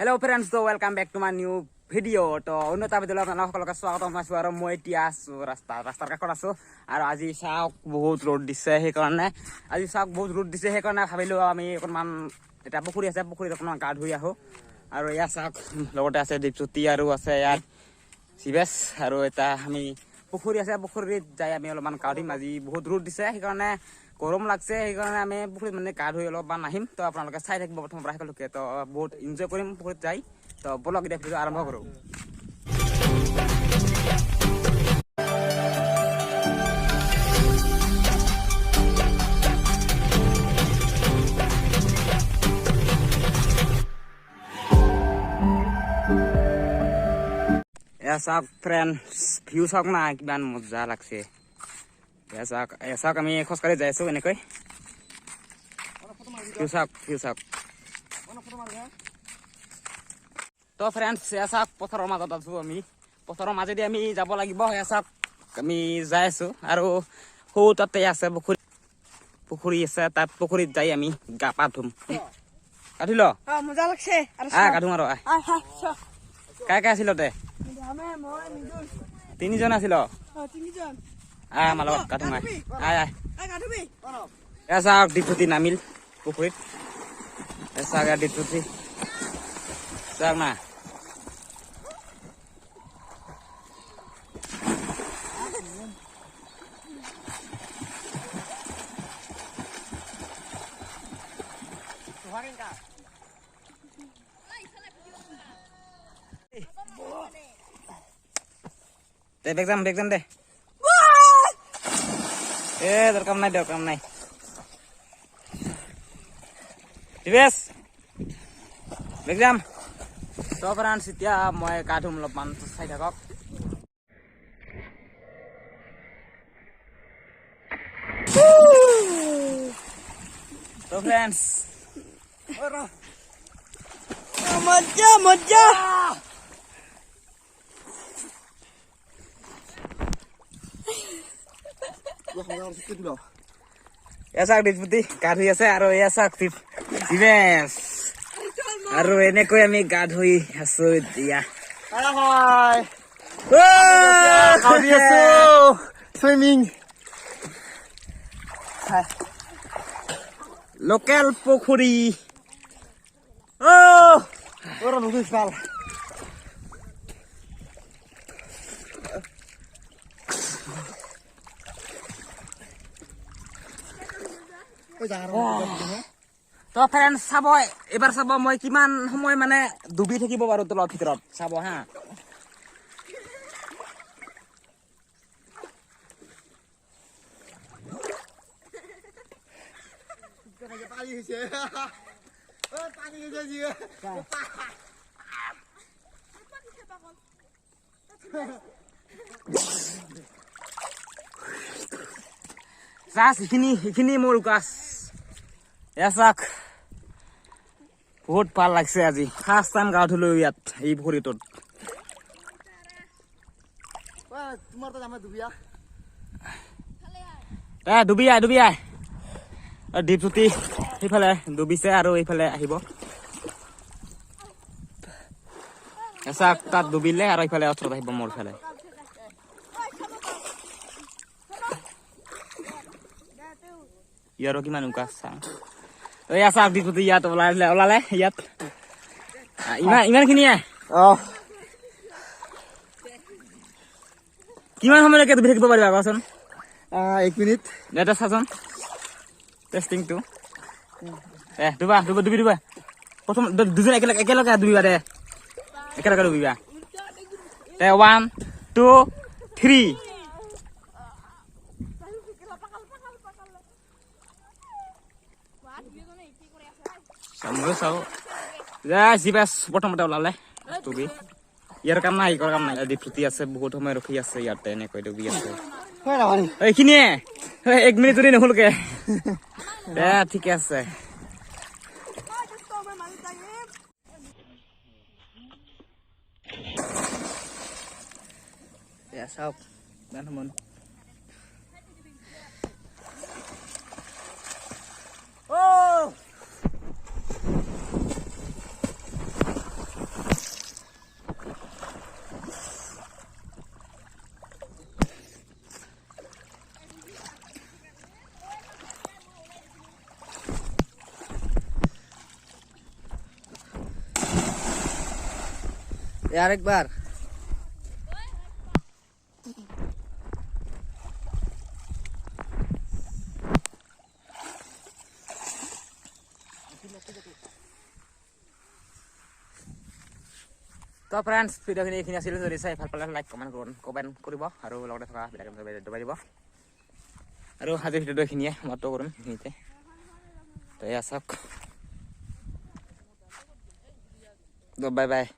Hello friends, so welcome back to my new video. To unnata video আপোনালোক সকলোকে স্বাগতম জনাইছো আৰু মই এতিয়া আছো ৰাস্তাৰ কাষত আছো আৰু আজি চাওক বহুত ৰ'দ দিছে সেইকাৰণে ভাবিলো আমি অকণমান এটা পুখুৰী আছে পুখুৰীত অকণমান গা ধুই আহো আৰু ইয়াত চাওক লগতে আছে দীপজ্যোতি আৰু আছে ইয়াত শিৱেশ আৰু এটা আমি পুখুৰী আছে পুখুৰীত যাই আমি অলপমান গা ধুম আজি বহুত ৰ'দ দিছে সেইকাৰণে গৰম লাগছে সেইকাৰণে আমি পুখুৰীত মানে গা ধুই অলপমান আহিম তো আপোনালোকে চাই থাকিব প্ৰথমৰ পৰা শেষলৈকে তো বহুত এনজয় কৰিম পুখুৰীত যাই তো বলক এতিয়া ভিডিঅ' আৰম্ভ কৰোঁ এয়া চাওক ফ্ৰেণ্ডছ ভিউ চাওক না কিমান মজা লাগছে এয়া চাওক আমি খোজকাঢ়ি যাই আছো এনেকৈ ভিউ চাওক তো ফ্ৰেণ্ডছ এয়া চাওক পথাৰৰ মাজত আছো আমি পথাৰৰ মাজেদি আমি যাব লাগিব এয়া চাওক আমি যাই আছো আৰু সৌ তাতে আছে পুখুৰী আছে তাত পুখুৰীত যাই আমি গা পা ধুম কাটিল মজা লাগছে কাটুম আৰু কাই আছিল তে তিনিজন আছিল আমাৰ লগত কাটুম এয়া চাওক দীপজ্যোতি নামিল পুখুৰীত চাওক দীপজ্যোতি চাওক না বেগ যাম দে দৰকাৰ নাই দিবেশ বেগ যাম তো ফ্ৰেণ্ডছ এতিয়া মই গা ধুম অলপমান চাই থাকক তো ফ্ৰেণ্ডছ মজা এয়া চাওক দীপজ্যোতি গা ধুই আছে আৰু এয়া চাওক দিবেশ আৰু এনেকৈ আমি গা ধুই আছো এতিয়া সুইমিং লোকেল পুখুৰী তো ফ্ৰেণ্ডছ চাব এইবাৰ চাব মই কিমান সময় মানে ডুবি থাকিব পাৰো তলৰ ভিতৰত চাব হা এইখিনি মোৰ গাছ এয়া চাওক বহুত ভাল লাগছে আজি ফাৰ্ষ্ট টাইম গা ধুলো ইয়াত এই পুখুৰীটোত ডুবি আহ দীপজ্যোতি সেইফালে ডুবিছে আৰু এইফালে আহিব চাওক তাত ডুবিলে আৰু এইফালে ওচৰত আহিব মোৰ ফালে ইয়াৰো কিমান উকা চাওঁ এয়া চাওক দীপজ্যোতি ইয়াত ওলালে ইয়াত ইমানখিনিয়ে কিমান সময়লৈকে ডুবি থাকিব পাৰিবা কোৱাচোন 1 মিনিট এটা চাচোন টেষ্টিংটো ডুবা প্ৰথম দুজন একেলগে ডুবিবা দে একেলগে ডুবিবা 1 2 3 চাও জিবাস প্ৰথমতে ওলালে ডুবি ইয়াৰ কাম নাই দীপজ্যোতি আছে বহুত সময় ৰখি আছে ইয়াতে এনেকৈ ডুবি আছে এইখিনিয়ে 1 মিনিট যদি নহলকে ঠিকে আছে চাওক আরেকবার তো ফ্ৰেণ্ডছ ভিডিঅ'খিনি এইখিনি আছিল যদি চাই ভাল পালে লাইক কমেণ্ট কৰিব আৰু লগতে থকা ভিডিঅ'খিনি দবাই দিব আৰু আজিৰ ভিডিঅ'টো এইখিনিয়ে সমাপ্ত কৰিম এইখিনিতে তো এয়া চাওক বাই বাই